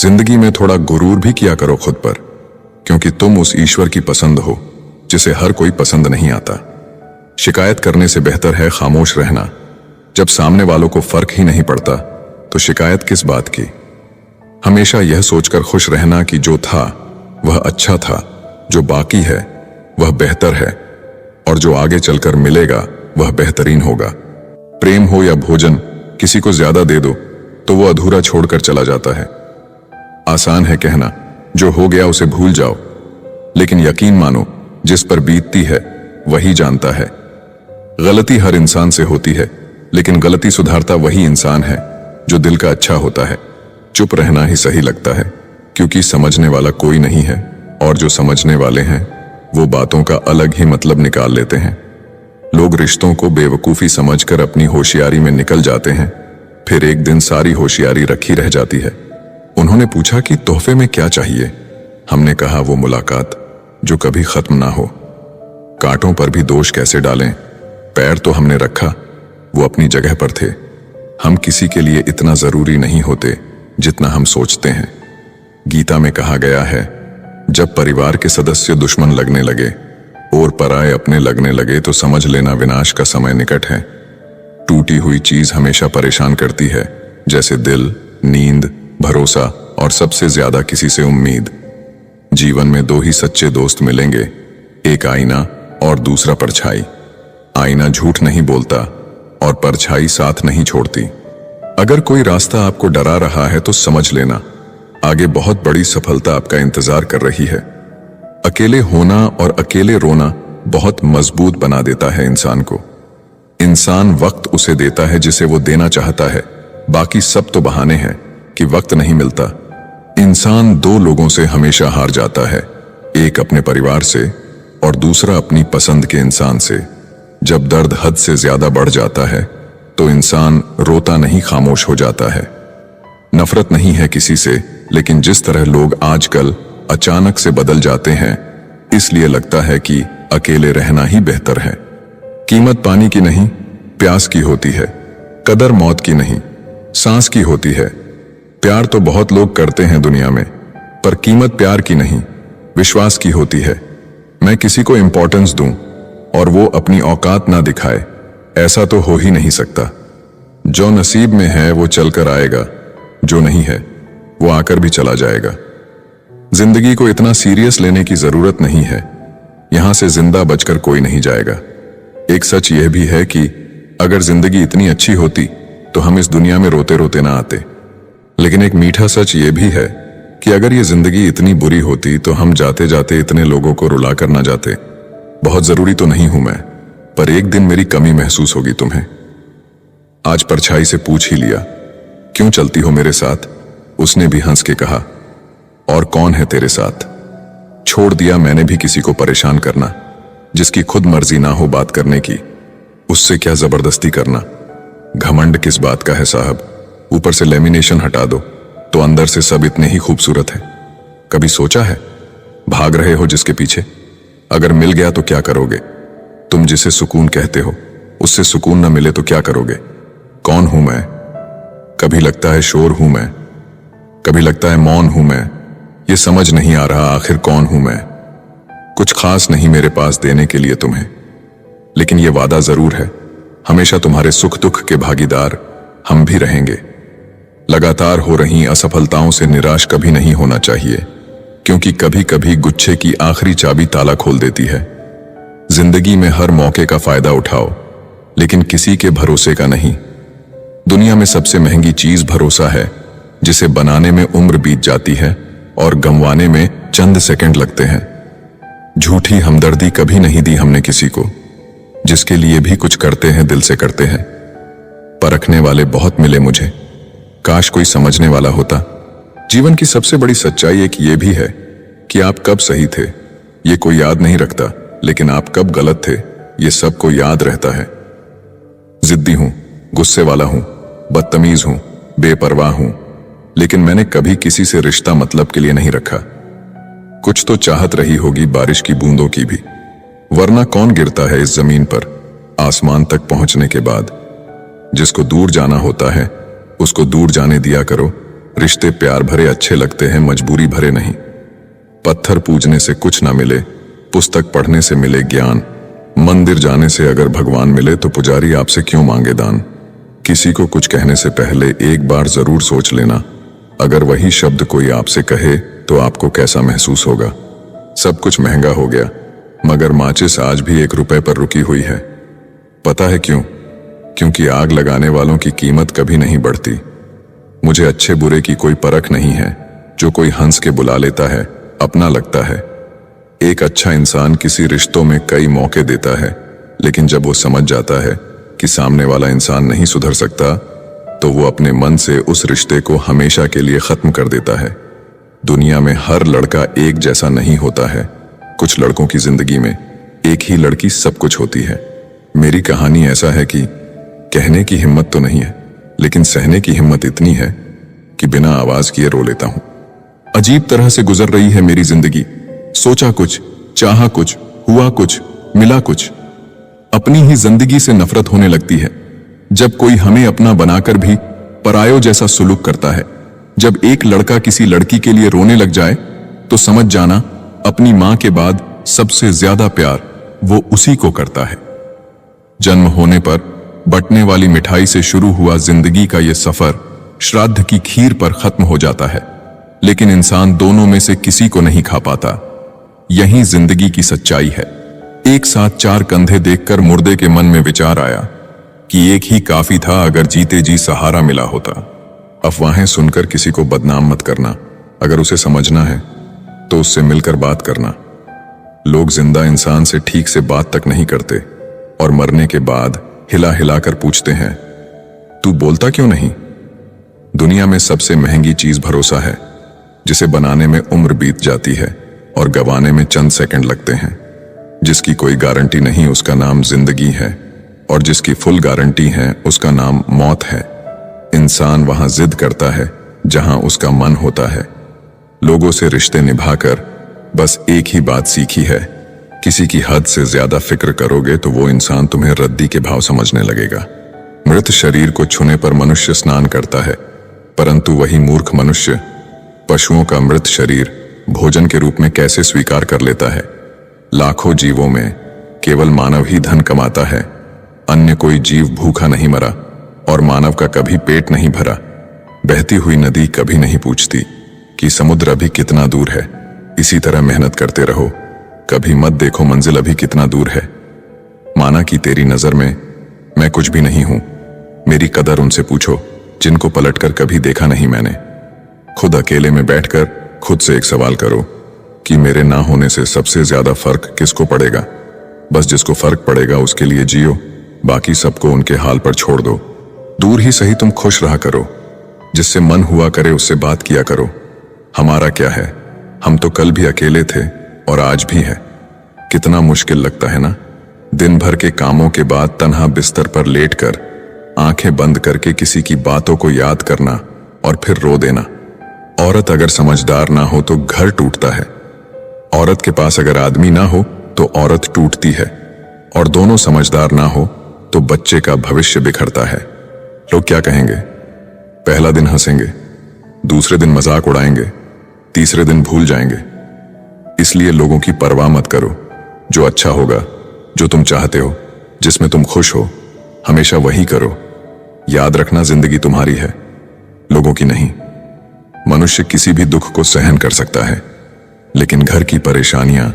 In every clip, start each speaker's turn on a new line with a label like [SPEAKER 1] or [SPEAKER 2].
[SPEAKER 1] जिंदगी में थोड़ा गुरूर भी किया करो खुद पर, क्योंकि तुम उस ईश्वर की पसंद हो जिसे हर कोई पसंद नहीं आता। शिकायत करने से बेहतर है खामोश रहना। जब सामने वालों को फर्क ही नहीं पड़ता तो शिकायत किस बात की। हमेशा यह सोचकर खुश रहना कि जो था वह अच्छा था, जो बाकी है वह बेहतर है, और जो आगे चलकर मिलेगा वह बेहतरीन होगा। प्रेम हो या भोजन, किसी को ज्यादा दे दो तो वो अधूरा छोड़कर चला जाता है। आसान है कहना जो हो गया उसे भूल जाओ, लेकिन यकीन मानो जिस पर बीतती है वही जानता है। गलती हर इंसान से होती है, लेकिन गलती सुधारता वही इंसान है जो दिल का अच्छा होता है। चुप रहना ही सही लगता है, क्योंकि समझने वाला कोई नहीं है, और जो समझने वाले हैं वो बातों का अलग ही मतलब निकाल लेते हैं। लोग रिश्तों को बेवकूफी समझकर अपनी होशियारी में निकल जाते हैं, फिर एक दिन सारी होशियारी रखी रह जाती है। उन्होंने पूछा कि तोहफे में क्या चाहिए। हमने कहा वो मुलाकात जो कभी खत्म ना हो। कांटों पर भी दोष कैसे डालें, पैर तो हमने रखा, वो अपनी जगह पर थे। हम किसी के लिए इतना जरूरी नहीं होते जितना हम सोचते हैं। गीता में कहा गया है, जब परिवार के सदस्य दुश्मन लगने लगे और पराये अपने लगने लगे तो समझ लेना विनाश का समय निकट है। टूटी हुई चीज हमेशा परेशान करती है, जैसे दिल, नींद, भरोसा और सबसे ज्यादा किसी से उम्मीद। जीवन में दो ही सच्चे दोस्त मिलेंगे, एक आईना और दूसरा परछाई। आईना झूठ नहीं बोलता और परछाई साथ नहीं छोड़ती। अगर कोई रास्ता आपको डरा रहा है तो समझ लेना आगे बहुत बड़ी सफलता आपका इंतजार कर रही है। अकेले होना और अकेले रोना बहुत मजबूत बना देता है इंसान को। इंसान वक्त उसे देता है जिसे वो देना चाहता है, बाकी सब तो बहाने हैं कि वक्त नहीं मिलता। इंसान दो लोगों से हमेशा हार जाता है, एक अपने परिवार से और दूसरा अपनी पसंद के इंसान से। जब दर्द हद से ज्यादा बढ़ जाता है तो इंसान रोता नहीं, खामोश हो जाता है। नफरत नहीं है किसी से, लेकिन जिस तरह लोग आजकल अचानक से बदल जाते हैं, इसलिए लगता है कि अकेले रहना ही बेहतर है। कीमत पानी की नहीं, प्यास की होती है। कदर मौत की नहीं, सांस की होती है। प्यार तो बहुत लोग करते हैं दुनिया में, पर कीमत प्यार की नहीं, विश्वास की होती है। मैं किसी को इंपॉर्टेंस दूं और वो अपनी औकात ना दिखाए, ऐसा तो हो ही नहीं सकता। जो नसीब में है वो चलकर आएगा, जो नहीं है वो आकर भी चला जाएगा। जिंदगी को इतना सीरियस लेने की जरूरत नहीं है, यहां से जिंदा बचकर कोई नहीं जाएगा। एक सच यह भी है कि अगर जिंदगी इतनी अच्छी होती तो हम इस दुनिया में रोते रोते ना आते। लेकिन एक मीठा सच यह भी है कि अगर ये जिंदगी इतनी बुरी होती तो हम जाते जाते इतने लोगों को रुला कर ना जाते। बहुत जरूरी तो नहीं हूं मैं, पर एक दिन मेरी कमी महसूस होगी तुम्हें। आज परछाई से पूछ ही लिया, क्यों चलती हो मेरे साथ? उसने भी हंस के कहा, और कौन है तेरे साथ? छोड़ दिया मैंने भी किसी को परेशान करना, जिसकी खुद मर्जी ना हो बात करने की, उससे क्या जबरदस्ती करना। घमंड किस बात का है साहब? ऊपर से लेमिनेशन हटा दो तो अंदर से सब इतने ही खूबसूरत है। कभी सोचा है भाग रहे हो जिसके पीछे, अगर मिल गया तो क्या करोगे? तुम जिसे सुकून कहते हो उससे सुकून न मिले तो क्या करोगे? कौन हूं मैं? कभी लगता है शोर हूं मैं, कभी लगता है मौन हूं मैं। ये समझ नहीं आ रहा आखिर कौन हूं मैं। कुछ खास नहीं मेरे पास देने के लिए तुम्हें, लेकिन ये वादा जरूर है, हमेशा तुम्हारे सुख दुख के भागीदार हम भी रहेंगे। लगातार हो रही असफलताओं से निराश कभी नहीं होना चाहिए, क्योंकि कभी कभी गुच्छे की आखिरी चाबी ताला खोल देती है। जिंदगी में हर मौके का फायदा उठाओ, लेकिन किसी के भरोसे का नहीं। दुनिया में सबसे महंगी चीज भरोसा है, जिसे बनाने में उम्र बीत जाती है और गंवाने में चंद सेकंड लगते हैं। झूठी हमदर्दी कभी नहीं दी हमने किसी को, जिसके लिए भी कुछ करते हैं दिल से करते हैं। परखने वाले बहुत मिले मुझे, काश कोई समझने वाला होता। जीवन की सबसे बड़ी सच्चाई एक ये भी है कि आप कब सही थे ये कोई याद नहीं रखता, लेकिन आप कब गलत थे ये सबको याद रहता है। जिद्दी हूं, गुस्से वाला हूं, बदतमीज हूं, बेपरवाह हूं, लेकिन मैंने कभी किसी से रिश्ता मतलब के लिए नहीं रखा। कुछ तो चाहत रही होगी बारिश की बूंदों की भी, वरना कौन गिरता है इस जमीन पर आसमान तक पहुंचने के बाद। जिसको दूर जाना होता है उसको दूर जाने दिया करो, रिश्ते प्यार भरे अच्छे लगते हैं, मजबूरी भरे नहीं। पत्थर पूजने से कुछ ना मिले, पुस्तक पढ़ने से मिले ज्ञान। मंदिर जाने से अगर भगवान मिले तो पुजारी आपसे क्यों मांगे दान। किसी को कुछ कहने से पहले एक बार जरूर सोच लेना, अगर वही शब्द कोई आपसे कहे तो आपको कैसा महसूस होगा। सब कुछ महंगा हो गया, मगर माचिस आज भी 1 रुपए पर रुकी हुई है। पता है क्यों? क्योंकि आग लगाने वालों की कीमत कभी नहीं बढ़ती। मुझे अच्छे बुरे की कोई परख नहीं है। जो कोई हंस के बुला लेता है, अपना लगता है। एक अच्छा इंसान किसी रिश्तों में कई मौके देता है, लेकिन जब वो समझ जाता है कि सामने वाला इंसान नहीं सुधर सकता, तो वो अपने मन से उस रिश्ते को हमेशा के लिए खत्म कर देता है। दुनिया में हर लड़का एक जैसा नहीं होता है। कुछ लड़कों की जिंदगी में एक ही लड़की सब कुछ होती है। मेरी कहानी ऐसा है कि कहने की हिम्मत तो नहीं है, लेकिन सहने की हिम्मत इतनी है कि बिना आवाज किए रो लेता हूं। अजीब तरह से गुजर रही है मेरी जिंदगी। सोचा कुछ, चाहा कुछ, हुआ कुछ, मिला कुछ। अपनी ही जिंदगी से नफरत होने लगती है जब कोई हमें अपना बनाकर भी परायो जैसा सुलूक करता है। जब एक लड़का किसी लड़की के लिए रोने लग जाए तो समझ जाना, अपनी मां के बाद सबसे ज्यादा प्यार वो उसी को करता है। जन्म होने पर बंटने वाली मिठाई से शुरू हुआ जिंदगी का ये सफर श्राद्ध की खीर पर खत्म हो जाता है, लेकिन इंसान दोनों में से किसी को नहीं खा पाता। यही जिंदगी की सच्चाई है। एक साथ 4 कंधे देखकर मुर्दे के मन में विचार आया कि एक ही काफी था अगर जीते जी सहारा मिला होता। अफवाहें सुनकर किसी को बदनाम मत करना। अगर उसे समझना है तो उससे मिलकर बात करना। लोग जिंदा इंसान से ठीक से बात तक नहीं करते और मरने के बाद हिला हिलाकर पूछते हैं, तू बोलता क्यों नहीं? दुनिया में सबसे महंगी चीज भरोसा है, जिसे बनाने में उम्र बीत जाती है और गंवाने में चंद सेकंड लगते हैं। जिसकी कोई गारंटी नहीं उसका नाम जिंदगी है, और जिसकी फुल गारंटी है उसका नाम मौत है। इंसान वहां जिद करता है जहां उसका मन होता है। लोगों से रिश्ते निभाकर बस एक ही बात सीखी है, किसी की हद से ज्यादा फिक्र करोगे तो वो इंसान तुम्हें रद्दी के भाव समझने लगेगा। मृत शरीर को छूने पर मनुष्य स्नान करता है, परंतु वही मूर्ख मनुष्य पशुओं का मृत शरीर भोजन के रूप में कैसे स्वीकार कर लेता है। लाखों जीवों में केवल मानव ही धन कमाता है। अन्य कोई जीव भूखा नहीं मरा और मानव का कभी पेट नहीं भरा। बहती हुई नदी कभी नहीं पूछती कि समुद्र अभी कितना दूर है। इसी तरह मेहनत करते रहो, कभी मत देखो मंजिल अभी कितना दूर है। माना कि तेरी नजर में मैं कुछ भी नहीं हूं, मेरी कदर उनसे पूछो जिनको पलटकर कभी देखा नहीं मैंने। खुद अकेले में बैठकर खुद से एक सवाल करो कि मेरे ना होने से सबसे ज्यादा फर्क किसको पड़ेगा। बस जिसको फर्क पड़ेगा उसके लिए जियो, बाकी सबको उनके हाल पर छोड़ दो। दूर ही सही तुम खुश रहा करो, जिससे मन हुआ करे उससे बात किया करो। हमारा क्या है, हम तो कल भी अकेले थे और आज भी है। कितना मुश्किल लगता है ना, दिन भर के कामों के बाद तन्हा बिस्तर पर लेटकर आंखें बंद करके किसी की बातों को याद करना और फिर रो देना। औरत अगर समझदार ना हो तो घर टूटता है। औरत के पास अगर आदमी ना हो तो औरत टूटती है, और दोनों समझदार ना हो तो बच्चे का भविष्य बिखरता है। लोग क्या कहेंगे? पहला दिन हंसेंगे, दूसरे दिन मजाक उड़ाएंगे, तीसरे दिन भूल जाएंगे। इसलिए लोगों की परवाह मत करो। जो अच्छा होगा, जो तुम चाहते हो, जिसमें तुम खुश हो, हमेशा वही करो। याद रखना, जिंदगी तुम्हारी है, लोगों की नहीं। मनुष्य किसी भी दुख को सहन कर सकता है, लेकिन घर की परेशानियां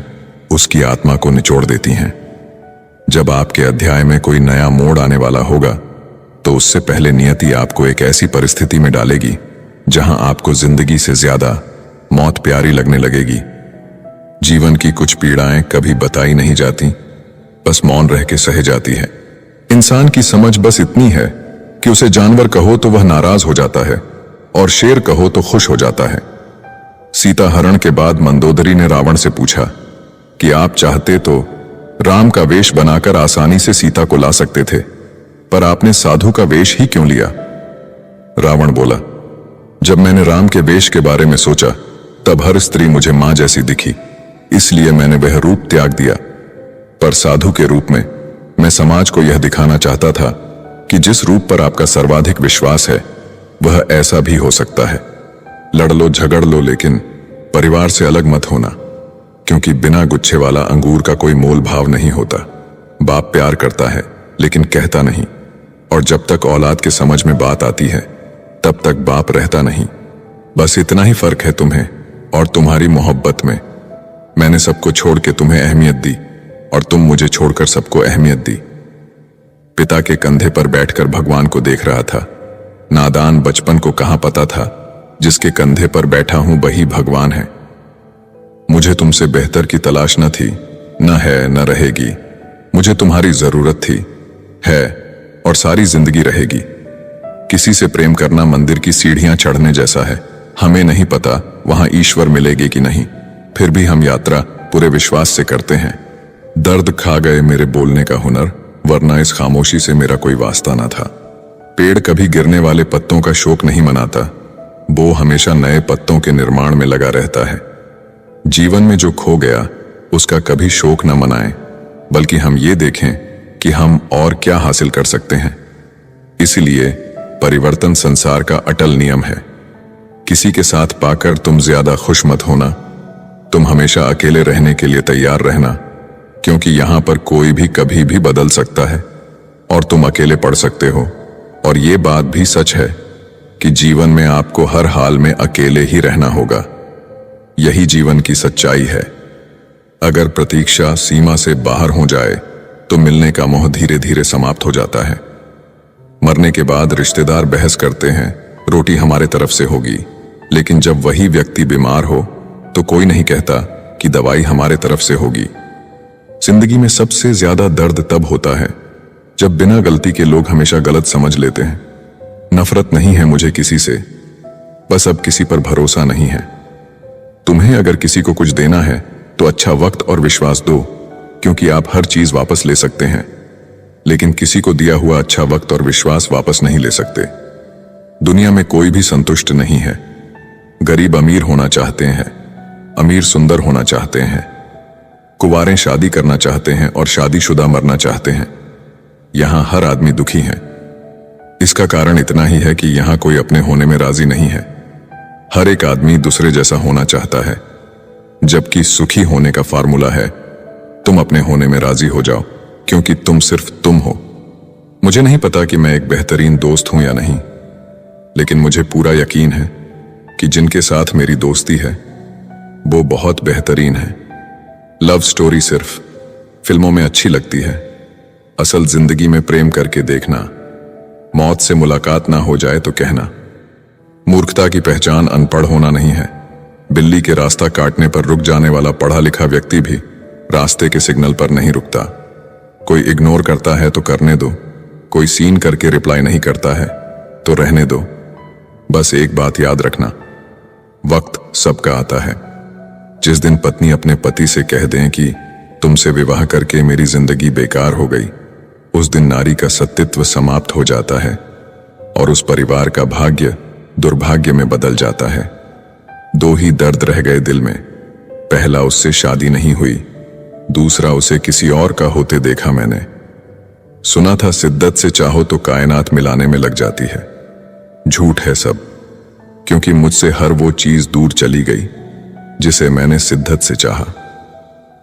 [SPEAKER 1] उसकी आत्मा को निचोड़ देती हैं। जब आपके अध्याय में कोई नया मोड़ आने वाला होगा, तो उससे पहले नियति आपको एक ऐसी परिस्थिति में डालेगी जहां आपको जिंदगी से ज्यादा मौत प्यारी लगने लगेगी। जीवन की कुछ पीड़ाएं कभी बताई नहीं जाती, बस मौन रह के सहे जाती है। इंसान की समझ बस इतनी है कि उसे जानवर कहो तो वह नाराज हो जाता है और शेर कहो तो खुश हो जाता है। सीता हरण के बाद मंदोदरी ने रावण से पूछा कि आप चाहते तो राम का वेश बनाकर आसानी से सीता को ला सकते थे, पर आपने साधु का वेश ही क्यों लिया? रावण बोला, जब मैंने राम के वेश के बारे में सोचा तब हर स्त्री मुझे मां जैसी दिखी, इसलिए मैंने वह रूप त्याग दिया। पर साधु के रूप में मैं समाज को यह दिखाना चाहता था कि जिस रूप पर आपका सर्वाधिक विश्वास है वह ऐसा भी हो सकता है। लड़ लो झगड़ लो, लेकिन परिवार से अलग मत होना, क्योंकि बिना गुच्छे वाला अंगूर का कोई मोल भाव नहीं होता। बाप प्यार करता है लेकिन कहता नहीं, और जब तक औलाद के समझ में बात आती है तब तक बाप रहता नहीं। बस इतना ही फर्क है तुम्हें और तुम्हारी मोहब्बत में। मैंने सबको छोड़ के तुम्हें अहमियत दी और तुम मुझे छोड़कर सबको अहमियत दी। पिता के कंधे पर बैठकर भगवान को देख रहा था। नादान बचपन को कहां पता था जिसके कंधे पर बैठा हूं वही भगवान है। मुझे तुमसे बेहतर की तलाश न थी, न है न रहेगी। मुझे तुम्हारी जरूरत थी, है और सारी जिंदगी रहेगी। किसी से प्रेम करना मंदिर की सीढ़ियां चढ़ने जैसा है। हमें नहीं पता वहां ईश्वर मिलेगी कि नहीं, फिर भी हम यात्रा पूरे विश्वास से करते हैं। दर्द खा गए मेरे बोलने का हुनर, वरना इस खामोशी से मेरा कोई वास्ता ना था। पेड़ कभी गिरने वाले पत्तों का शोक नहीं मनाता, वो हमेशा नए पत्तों के निर्माण में लगा रहता है। जीवन में जो खो गया उसका कभी शोक न मनाएं, बल्कि हम ये देखें कि हम और क्या हासिल कर सकते हैं। इसलिए परिवर्तन संसार का अटल नियम है। किसी के साथ पाकर तुम ज्यादा खुश मत होना। तुम हमेशा अकेले रहने के लिए तैयार रहना, क्योंकि यहां पर कोई भी कभी भी बदल सकता है और तुम अकेले पड़ सकते हो। और ये बात भी सच है कि जीवन में आपको हर हाल में अकेले ही रहना होगा। यही जीवन की सच्चाई है। अगर प्रतीक्षा सीमा से बाहर हो जाए तो मिलने का मोह धीरे धीरे समाप्त हो जाता है। मरने के बाद रिश्तेदार बहस करते हैं रोटी हमारे तरफ से होगी, लेकिन जब वही व्यक्ति बीमार हो तो कोई नहीं कहता कि दवाई हमारे तरफ से होगी। जिंदगी में सबसे ज्यादा दर्द तब होता है जब बिना गलती के लोग हमेशा गलत समझ लेते हैं। नफरत नहीं है मुझे किसी से, बस अब किसी पर भरोसा नहीं है। तुम्हें अगर किसी को कुछ देना है तो अच्छा वक्त और विश्वास दो, क्योंकि आप हर चीज वापस ले सकते हैं, लेकिन किसी को दिया हुआ अच्छा वक्त और विश्वास वापस नहीं ले सकते। दुनिया में कोई भी संतुष्ट नहीं है। गरीब अमीर होना चाहते हैं, अमीर सुंदर होना चाहते हैं, कुंवारें शादी करना चाहते हैं और शादीशुदा मरना चाहते हैं। यहां हर आदमी दुखी है। इसका कारण इतना ही है कि यहां कोई अपने होने में राजी नहीं है। हर एक आदमी दूसरे जैसा होना चाहता है, जबकि सुखी होने का फार्मूला है तुम अपने होने में राजी हो जाओ, क्योंकि तुम सिर्फ तुम हो। मुझे नहीं पता कि मैं एक बेहतरीन दोस्त हूं या नहीं, लेकिन मुझे पूरा यकीन है कि जिनके साथ मेरी दोस्ती है वो बहुत बेहतरीन है। लव स्टोरी सिर्फ फिल्मों में अच्छी लगती है, असल जिंदगी में प्रेम करके देखना। मौत से मुलाकात ना हो जाए तो कहना। मूर्खता की पहचान अनपढ़ होना नहीं है। बिल्ली के रास्ता काटने पर रुक जाने वाला पढ़ा लिखा व्यक्ति भी रास्ते के सिग्नल पर नहीं रुकता। कोई इग्नोर करता है तो करने दो, कोई सीन करके रिप्लाई नहीं करता है तो रहने दो। बस एक बात याद रखना, वक्त सबका आता है। जिस दिन पत्नी अपने पति से कह दें कि तुमसे विवाह करके मेरी जिंदगी बेकार हो गई, उस दिन नारी का सतीत्व समाप्त हो जाता है और उस परिवार का भाग्य दुर्भाग्य में बदल जाता है। दो ही दर्द रह गए दिल में। पहला उससे शादी नहीं हुई, दूसरा उसे किसी और का होते देखा मैंने। सुना था शिद्दत से चाहो तो कायनात मिलाने में लग जाती है। झूठ है सब, क्योंकि मुझसे हर वो चीज दूर चली गई जिसे मैंने शिद्दत से चाहा।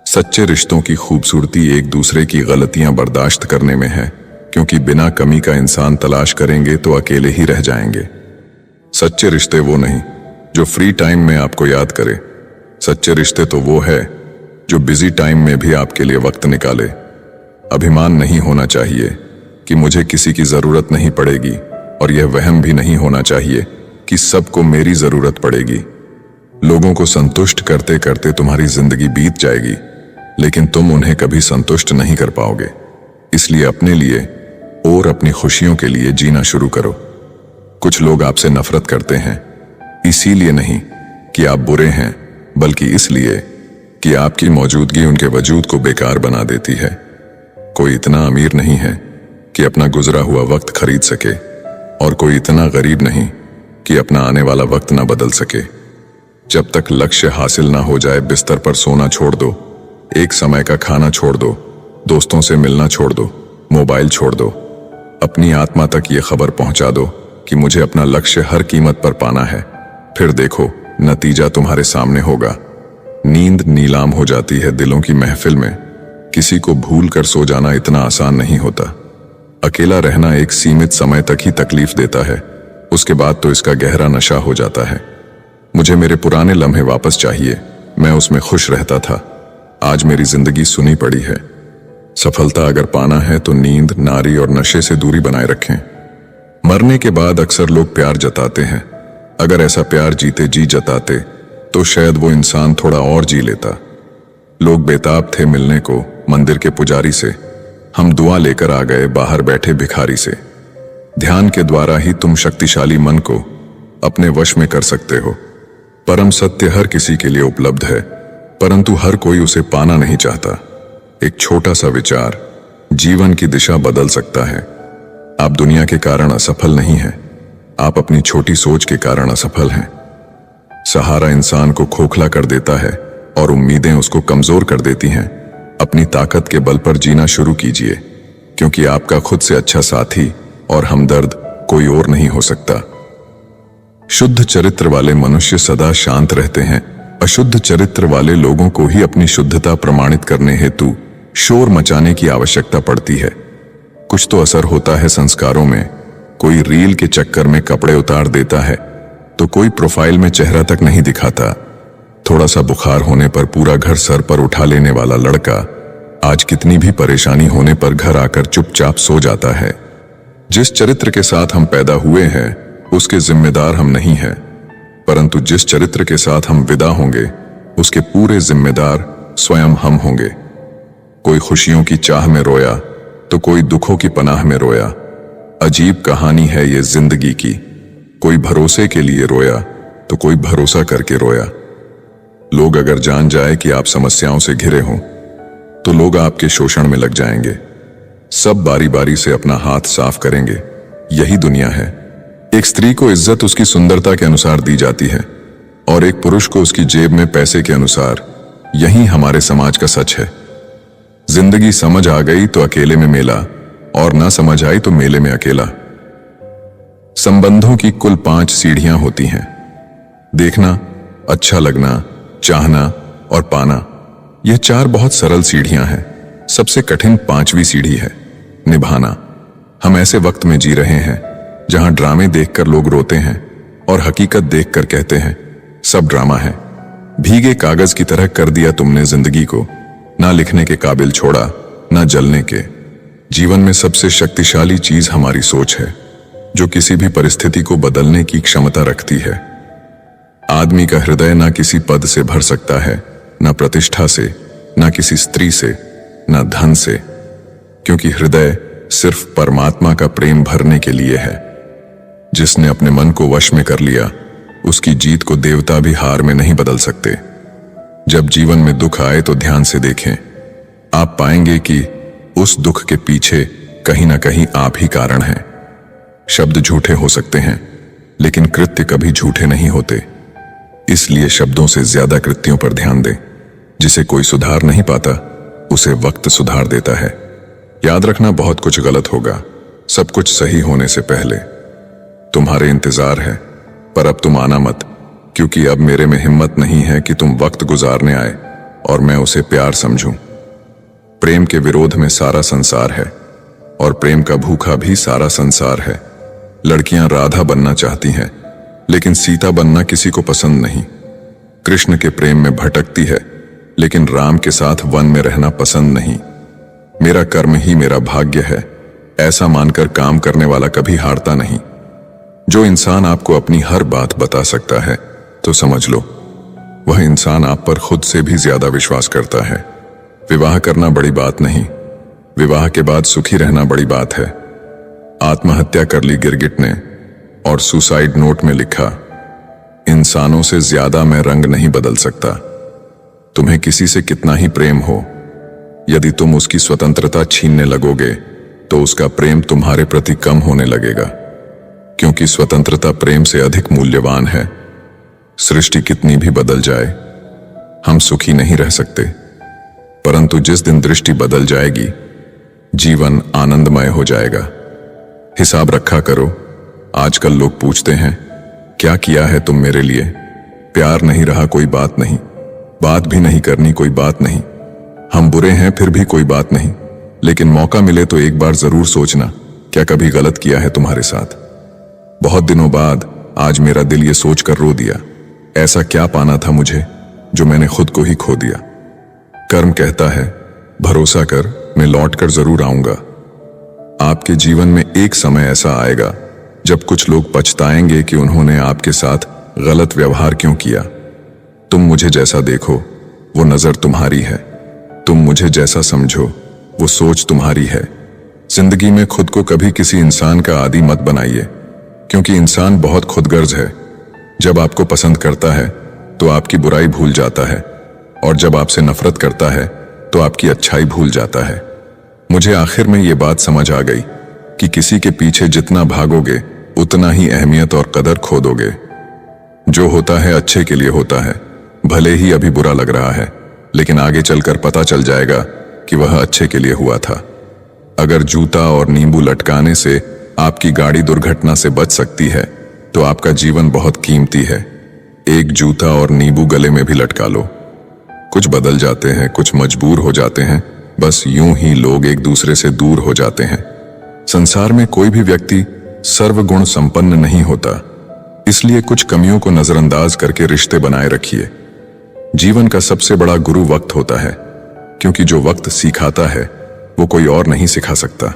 [SPEAKER 1] सच्चे रिश्तों की खूबसूरती एक दूसरे की गलतियां बर्दाश्त करने में है, क्योंकि बिना कमी का इंसान तलाश करेंगे तो अकेले ही रह जाएंगे। सच्चे रिश्ते वो नहीं जो फ्री टाइम में आपको याद करे। सच्चे रिश्ते तो वो है जो बिजी टाइम में भी आपके लिए वक्त निकाले। अभिमान नहीं होना चाहिए कि मुझे किसी की जरूरत नहीं पड़ेगी, और यह वहम भी नहीं होना चाहिए कि सबको मेरी जरूरत पड़ेगी। लोगों को संतुष्ट करते करते तुम्हारी जिंदगी बीत जाएगी, लेकिन तुम उन्हें कभी संतुष्ट नहीं कर पाओगे। इसलिए अपने लिए और अपनी खुशियों के लिए जीना शुरू करो। कुछ लोग आपसे नफरत करते हैं, इसीलिए नहीं कि आप बुरे हैं, बल्कि इसलिए कि आपकी मौजूदगी उनके वजूद को बेकार बना देती है। कोई इतना अमीर नहीं है कि अपना गुजरा हुआ वक्त खरीद सके, और कोई इतना गरीब नहीं कि अपना आने वाला वक्त ना बदल सके। जब तक लक्ष्य हासिल ना हो जाए बिस्तर पर सोना छोड़ दो, एक समय का खाना छोड़ दो, दोस्तों से मिलना छोड़ दो, मोबाइल छोड़ दो। अपनी आत्मा तक ये खबर पहुंचा दो कि मुझे अपना लक्ष्य हर कीमत पर पाना है। फिर देखो, नतीजा तुम्हारे सामने होगा। नींद नीलाम हो जाती है दिलों की महफिल में। किसी को भूल कर सो जाना इतना आसान नहीं होता। अकेला रहना एक सीमित समय तक ही तकलीफ देता है, उसके बाद तो इसका गहरा नशा हो जाता है। मुझे मेरे पुराने लम्हे वापस चाहिए, मैं उसमें खुश रहता था। आज मेरी जिंदगी सुनी पड़ी है। सफलता अगर पाना है तो नींद, नारी और नशे से दूरी बनाए रखें। मरने के बाद अक्सर लोग प्यार जताते हैं। अगर ऐसा प्यार जीते जी जताते तो शायद वो इंसान थोड़ा और जी लेता। लोग बेताब थे मिलने को मंदिर के पुजारी से। हम दुआ लेकर आ गए बाहर बैठे भिखारी से। ध्यान के द्वारा ही तुम शक्तिशाली मन को अपने वश में कर सकते हो। परम सत्य हर किसी के लिए उपलब्ध है, परंतु हर कोई उसे पाना नहीं चाहता। एक छोटा सा विचार जीवन की दिशा बदल सकता है। आप दुनिया के कारण असफल नहीं हैं, आप अपनी छोटी सोच के कारण असफल हैं। सहारा इंसान को खोखला कर देता है और उम्मीदें उसको कमजोर कर देती हैं। अपनी ताकत के बल पर जीना शुरू कीजिए, क्योंकि आपका खुद से अच्छा साथी और हमदर्द कोई और नहीं हो सकता। शुद्ध चरित्र वाले मनुष्य सदा शांत रहते हैं। अशुद्ध चरित्र वाले लोगों को ही अपनी शुद्धता प्रमाणित करने हेतु शोर मचाने की आवश्यकता पड़ती है। कुछ तो असर होता है संस्कारों में। कोई रील के चक्कर में कपड़े उतार देता है तो कोई प्रोफाइल में चेहरा तक नहीं दिखाता। थोड़ा सा बुखार होने पर पूरा घर सर पर उठा लेने वाला लड़का आज कितनी भी परेशानी होने पर घर आकर चुपचाप सो जाता है। जिस चरित्र के साथ हम पैदा हुए हैं उसके जिम्मेदार हम नहीं हैं, परंतु जिस चरित्र के साथ हम विदा होंगे उसके पूरे जिम्मेदार स्वयं हम होंगे। कोई खुशियों की चाह में रोया तो कोई दुखों की पनाह में रोया। अजीब कहानी है ये जिंदगी की। कोई भरोसे के लिए रोया तो कोई भरोसा करके रोया। लोग अगर जान जाए कि आप समस्याओं से घिरे हों तो लोग आपके शोषण में लग जाएंगे। सब बारी बारी से अपना हाथ साफ करेंगे। यही दुनिया है। एक स्त्री को इज्जत उसकी सुंदरता के अनुसार दी जाती है और एक पुरुष को उसकी जेब में पैसे के अनुसार। यही हमारे समाज का सच है। जिंदगी समझ आ गई तो अकेले में मेला, और ना समझ आई तो मेले में अकेला। संबंधों की कुल 5 सीढ़ियां होती हैं। देखना, अच्छा लगना, चाहना और पाना। यह 4 बहुत सरल सीढ़ियां हैं। सबसे कठिन 5वीं सीढ़ी है निभाना। हम ऐसे वक्त में जी रहे हैं जहां ड्रामे देखकर लोग रोते हैं और हकीकत देखकर कहते हैं सब ड्रामा है। भीगे कागज की तरह कर दिया तुमने जिंदगी को, ना लिखने के काबिल छोड़ा, ना जलने के। जीवन में सबसे शक्तिशाली चीज हमारी सोच है, जो किसी भी परिस्थिति को बदलने की क्षमता रखती है। आदमी का हृदय ना किसी पद से भर सकता है, ना प्रतिष्ठा से, ना किसी स्त्री से, ना धन से, क्योंकि हृदय सिर्फ परमात्मा का प्रेम भरने के लिए है। जिसने अपने मन को वश में कर लिया उसकी जीत को देवता भी हार में नहीं बदल सकते। जब जीवन में दुख आए तो ध्यान से देखें। आप पाएंगे कि उस दुख के पीछे कहीं ना कहीं आप ही कारण हैं। शब्द झूठे हो सकते हैं, लेकिन कृत्य कभी झूठे नहीं होते। इसलिए शब्दों से ज्यादा कृत्यों पर ध्यान दें। जिसे कोई सुधार नहीं पाता उसे वक्त सुधार देता है। याद रखना, बहुत कुछ गलत होगा सब कुछ सही होने से पहले। तुम्हारे इंतजार है, पर अब तुम आना मत, क्योंकि अब मेरे में हिम्मत नहीं है कि तुम वक्त गुजारने आए और मैं उसे प्यार समझूं। प्रेम के विरोध में सारा संसार है और प्रेम का भूखा भी सारा संसार है। लड़कियां राधा बनना चाहती हैं, लेकिन सीता बनना किसी को पसंद नहीं। कृष्ण के प्रेम में भटकती है, लेकिन राम के साथ वन में रहना पसंद नहीं। मेरा कर्म ही मेरा भाग्य है, ऐसा मानकर काम करने वाला कभी हारता नहीं। जो इंसान आपको अपनी हर बात बता सकता है तो समझ लो वह इंसान आप पर खुद से भी ज्यादा विश्वास करता है। विवाह करना बड़ी बात नहीं, विवाह के बाद सुखी रहना बड़ी बात है। आत्महत्या कर ली गिरगिट ने और सुसाइड नोट में लिखा, इंसानों से ज्यादा मैं रंग नहीं बदल सकता। तुम्हें किसी से कितना ही प्रेम हो, यदि तुम उसकी स्वतंत्रता छीनने लगोगे तो उसका प्रेम तुम्हारे प्रति कम होने लगेगा, क्योंकि स्वतंत्रता प्रेम से अधिक मूल्यवान है। सृष्टि कितनी भी बदल जाए हम सुखी नहीं रह सकते, परंतु जिस दिन दृष्टि बदल जाएगी जीवन आनंदमय हो जाएगा। हिसाब रखा करो। आजकल लोग पूछते हैं क्या किया है तुम मेरे लिए? प्यार नहीं रहा कोई बात नहीं, बात भी नहीं करनी कोई बात नहीं। हम बुरे हैं फिर भी कोई बात नहीं, लेकिन मौका मिले तो एक बार जरूर सोचना, क्या कभी गलत किया है तुम्हारे साथ? बहुत दिनों बाद आज मेरा दिल ये सोचकर रो दिया, ऐसा क्या पाना था मुझे जो मैंने खुद को ही खो दिया। कर्म कहता है, भरोसा कर, मैं लौट कर जरूर आऊंगा। आपके जीवन में एक समय ऐसा आएगा जब कुछ लोग पछताएंगे कि उन्होंने आपके साथ गलत व्यवहार क्यों किया। तुम मुझे जैसा देखो वो नजर तुम्हारी है, तुम मुझे जैसा समझो वो सोच तुम्हारी है। जिंदगी में खुद को कभी किसी इंसान का आदी मत बनाइए, क्योंकि इंसान बहुत खुदगर्ज है। जब आपको पसंद करता है तो आपकी बुराई भूल जाता है, और जब आपसे नफरत करता है तो आपकी अच्छाई भूल जाता है। मुझे आखिर में ये बात समझ आ गई कि किसी के पीछे जितना भागोगे उतना ही अहमियत और कदर खो दोगे। जो होता है अच्छे के लिए होता है, भले ही अभी बुरा लग रहा है, लेकिन आगे चलकर पता चल जाएगा कि वह अच्छे के लिए हुआ था। अगर जूता और नींबू लटकाने से आपकी गाड़ी दुर्घटना से बच सकती है तो आपका जीवन बहुत कीमती है। एक जूता और नींबू गले में भी लटका लो। कुछ बदल जाते हैं, कुछ मजबूर हो जाते हैं, बस यूं ही लोग एक दूसरे से दूर हो जाते हैं। संसार में कोई भी व्यक्ति सर्वगुण संपन्न नहीं होता, इसलिए कुछ कमियों को नजरअंदाज करके रिश्ते बनाए रखिए। जीवन का सबसे बड़ा गुरु वक्त होता है, क्योंकि जो वक्त सिखाता है वो कोई और नहीं सिखा सकता।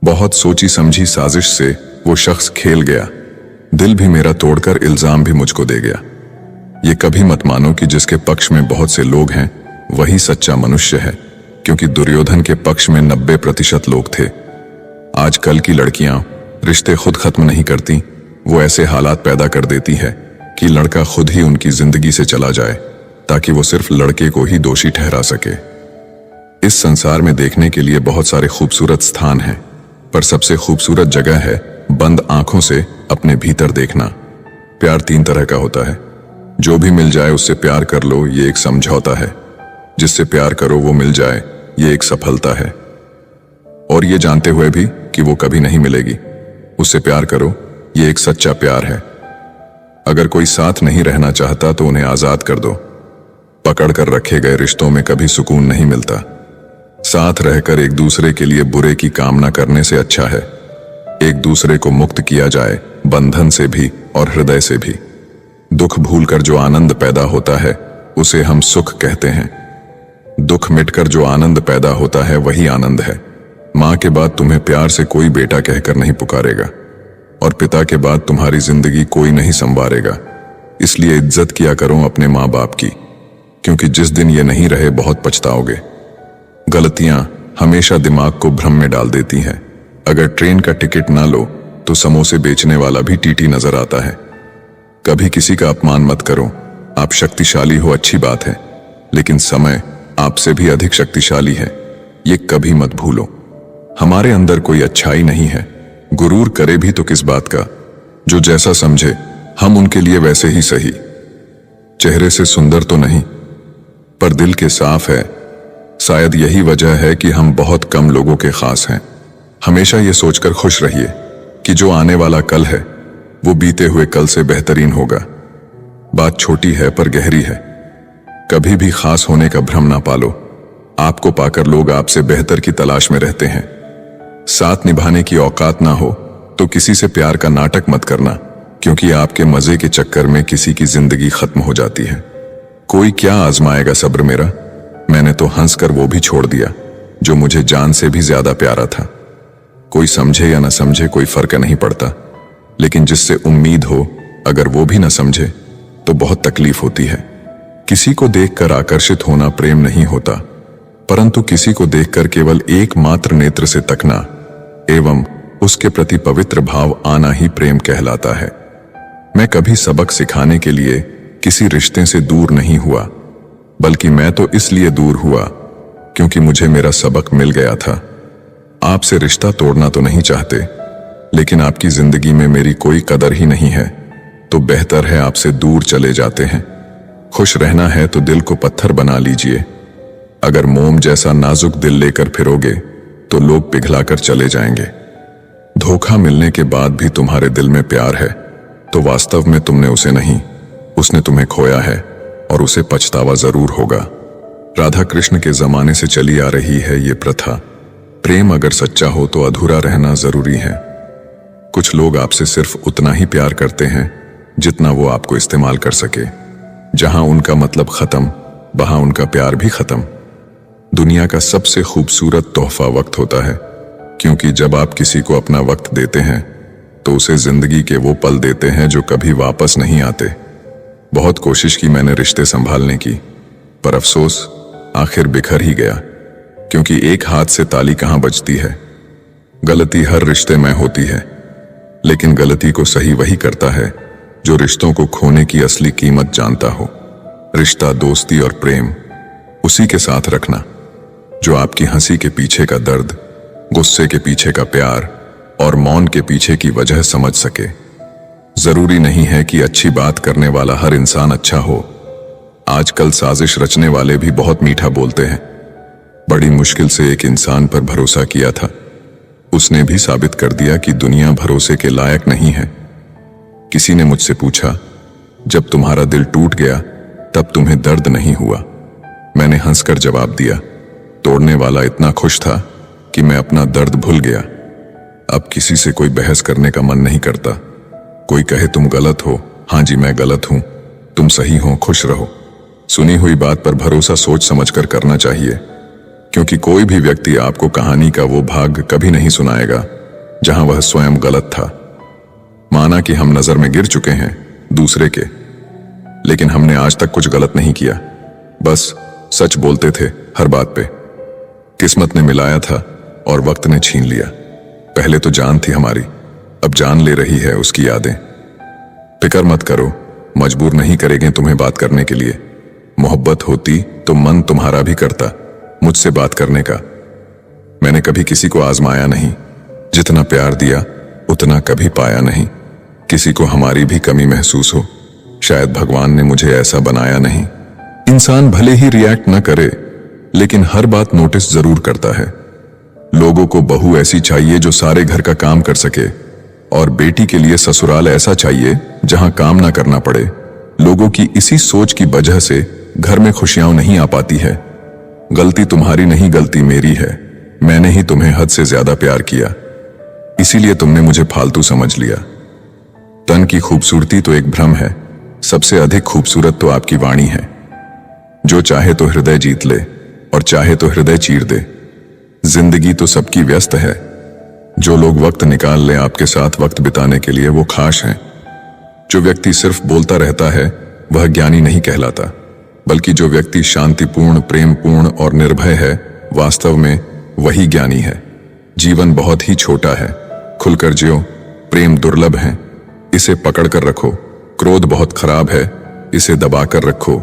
[SPEAKER 1] बहुत सोची समझी साजिश से वो शख्स खेल गया, दिल भी मेरा तोड़कर इल्जाम भी मुझको दे गया। ये कभी मत मानो कि जिसके पक्ष में बहुत से लोग हैं वही सच्चा मनुष्य है, क्योंकि दुर्योधन के पक्ष में 90% लोग थे। आजकल की लड़कियां रिश्ते खुद खत्म नहीं करती, वो ऐसे हालात पैदा कर देती है कि लड़का खुद ही उनकी जिंदगी से चला जाए, ताकि वो सिर्फ लड़के को ही दोषी ठहरा सके। इस संसार में देखने के लिए बहुत सारे खूबसूरत स्थान हैं, पर सबसे खूबसूरत जगह है बंद आंखों से अपने भीतर देखना। प्यार 3 तरह का होता है। जो भी मिल जाए उससे प्यार कर लो, ये एक समझौता है। जिससे प्यार करो वो मिल जाए, ये एक सफलता है। और ये जानते हुए भी कि वो कभी नहीं मिलेगी, उससे प्यार करो, ये एक सच्चा प्यार है। अगर कोई साथ नहीं रहना चाहता तो उन्हें आजाद कर दो। पकड़ कर रखे गए रिश्तों में कभी सुकून नहीं मिलता। साथ रहकर एक दूसरे के लिए बुरे की कामना करने से अच्छा है एक दूसरे को मुक्त किया जाए, बंधन से भी और हृदय से भी। दुख भूलकर जो आनंद पैदा होता है उसे हम सुख कहते हैं। दुख मिटकर जो आनंद पैदा होता है वही आनंद है। माँ के बाद तुम्हें प्यार से कोई बेटा कहकर नहीं पुकारेगा, और पिता के बाद तुम्हारी जिंदगी कोई नहीं संवारेगा। इसलिए इज्जत किया करो अपने माँ बाप की, क्योंकि जिस दिन ये नहीं रहे बहुत पछताओगे। गलतियां हमेशा दिमाग को भ्रम में डाल देती हैं। अगर ट्रेन का टिकट ना लो तो समोसे बेचने वाला भी टीटी नजर आता है। कभी किसी का अपमान मत करो। आप शक्तिशाली हो अच्छी बात है, लेकिन समय आपसे भी अधिक शक्तिशाली है, ये कभी मत भूलो। हमारे अंदर कोई अच्छाई नहीं है, गुरूर करे भी तो किस बात का। जो जैसा समझे हम उनके लिए वैसे ही सही। चेहरे से सुंदर तो नहीं, पर दिल के साफ है। शायद यही वजह है कि हम बहुत कम लोगों के खास हैं। हमेशा ये सोचकर खुश रहिए कि जो आने वाला कल है वो बीते हुए कल से बेहतरीन होगा। बात छोटी है पर गहरी है। कभी भी खास होने का भ्रम ना पालो। आपको पाकर लोग आपसे बेहतर की तलाश में रहते हैं। साथ निभाने की औकात ना हो तो किसी से प्यार का नाटक मत करना, क्योंकि आपके मजे के चक्कर में किसी की जिंदगी खत्म हो जाती है। कोई क्या आजमाएगा सब्र मेरा। मैंने तो हंसकर वो भी छोड़ दिया जो मुझे जान से भी ज्यादा प्यारा था। कोई समझे या ना समझे कोई फर्क नहीं पड़ता, लेकिन जिससे उम्मीद हो अगर वो भी ना समझे तो बहुत तकलीफ होती है। किसी को देखकर आकर्षित होना प्रेम नहीं होता, परंतु किसी को देखकर केवल एकमात्र नेत्र से तकना एवं उसके प्रति पवित्र भाव आना ही प्रेम कहलाता है। मैं कभी सबक सिखाने के लिए किसी रिश्ते से दूर नहीं हुआ, बल्कि मैं तो इसलिए दूर हुआ क्योंकि मुझे मेरा सबक मिल गया था। आपसे रिश्ता तोड़ना तो नहीं चाहते, लेकिन आपकी जिंदगी में मेरी कोई कदर ही नहीं है तो बेहतर है आपसे दूर चले जाते हैं। खुश रहना है तो दिल को पत्थर बना लीजिए। अगर मोम जैसा नाजुक दिल लेकर फिरोगे तो लोग पिघलाकर चले जाएंगे। धोखा मिलने के बाद भी तुम्हारे दिल में प्यार है तो वास्तव में तुमने उसे नहीं, उसने तुम्हें खोया है और उसे पछतावा जरूर होगा। राधा कृष्ण के जमाने से चली आ रही है ये प्रथा। प्रेम अगर सच्चा हो तो अधूरा रहना जरूरी है। कुछ लोग आपसे सिर्फ उतना ही प्यार करते हैं जितना वो आपको इस्तेमाल कर सके। जहां उनका मतलब खत्म, वहां उनका प्यार भी खत्म। दुनिया का सबसे खूबसूरत तोहफा वक्त होता है, क्योंकि जब आप किसी को अपना वक्त देते हैं तो उसे जिंदगी के वो पल देते हैं जो कभी वापस नहीं आते। बहुत कोशिश की मैंने रिश्ते संभालने की, पर अफसोस आखिर बिखर ही गया, क्योंकि एक हाथ से ताली कहां बजती है। गलती हर रिश्ते में होती है, लेकिन गलती को सही वही करता है जो रिश्तों को खोने की असली कीमत जानता हो। रिश्ता, दोस्ती और प्रेम उसी के साथ रखना जो आपकी हंसी के पीछे का दर्द, गुस्से के पीछे का प्यार और मौन के पीछे की वजह समझ सके। जरूरी नहीं है कि अच्छी बात करने वाला हर इंसान अच्छा हो। आजकल साजिश रचने वाले भी बहुत मीठा बोलते हैं। बड़ी मुश्किल से एक इंसान पर भरोसा किया था, उसने भी साबित कर दिया कि दुनिया भरोसे के लायक नहीं है। किसी ने मुझसे पूछा, जब तुम्हारा दिल टूट गया तब तुम्हें दर्द नहीं हुआ? मैंने हंसकर जवाब दिया, तोड़ने वाला इतना खुश था कि मैं अपना दर्द भूल गया। अब किसी से कोई बहस करने का मन नहीं करता। कोई कहे तुम गलत हो, हाँ जी मैं गलत हूं, तुम सही हो, खुश रहो। सुनी हुई बात पर भरोसा सोच समझकर करना चाहिए, क्योंकि कोई भी व्यक्ति आपको कहानी का वो भाग कभी नहीं सुनाएगा जहां वह स्वयं गलत था। माना कि हम नजर में गिर चुके हैं दूसरे के, लेकिन हमने आज तक कुछ गलत नहीं किया, बस सच बोलते थे हर बात पे। किस्मत ने मिलाया था और वक्त ने छीन लिया। पहले तो जान थी हमारी, अब जान ले रही है उसकी यादें। फिक्र मत करो, मजबूर नहीं करेंगे तुम्हें बात करने के लिए। मोहब्बत होती तो मन तुम्हारा भी करता मुझसे बात करने का। मैंने कभी किसी को आजमाया नहीं, जितना प्यार दिया उतना कभी पाया नहीं। किसी को हमारी भी कमी महसूस हो, शायद भगवान ने मुझे ऐसा बनाया नहीं। इंसान भले ही रिएक्ट न करे, लेकिन हर बात नोटिस जरूर करता है। लोगों को बहू ऐसी चाहिए जो सारे घर का काम कर सके, और बेटी के लिए ससुराल ऐसा चाहिए जहां काम ना करना पड़े। लोगों की इसी सोच की वजह से घर में खुशियां नहीं आ पाती है। गलती तुम्हारी नहीं, गलती मेरी है। मैंने ही तुम्हें हद से ज्यादा प्यार किया, इसीलिए तुमने मुझे फालतू समझ लिया। तन की खूबसूरती तो एक भ्रम है, सबसे अधिक खूबसूरत तो आपकी वाणी है। जो चाहे तो हृदय जीत ले और चाहे तो हृदय चीर दे। जिंदगी तो सबकी व्यस्त है। जो लोग वक्त निकाल लें आपके साथ वक्त बिताने के लिए, वो खास हैं। जो व्यक्ति सिर्फ बोलता रहता है वह ज्ञानी नहीं कहलाता, बल्कि जो व्यक्ति शांतिपूर्ण, प्रेमपूर्ण और निर्भय है, वास्तव में वही ज्ञानी है। जीवन बहुत ही छोटा है, खुलकर जियो। प्रेम दुर्लभ है, इसे पकड़ कर रखो। क्रोध बहुत खराब है, इसे दबाकर रखो।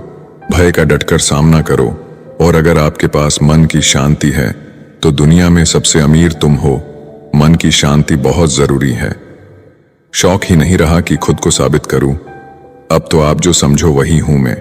[SPEAKER 1] भय का डटकर सामना करो। और अगर आपके पास मन की शांति है तो दुनिया में सबसे अमीर तुम हो। मन की शांति बहुत जरूरी है। शौक ही नहीं रहा कि खुद को साबित करूं, अब तो आप जो समझो वही हूं मैं।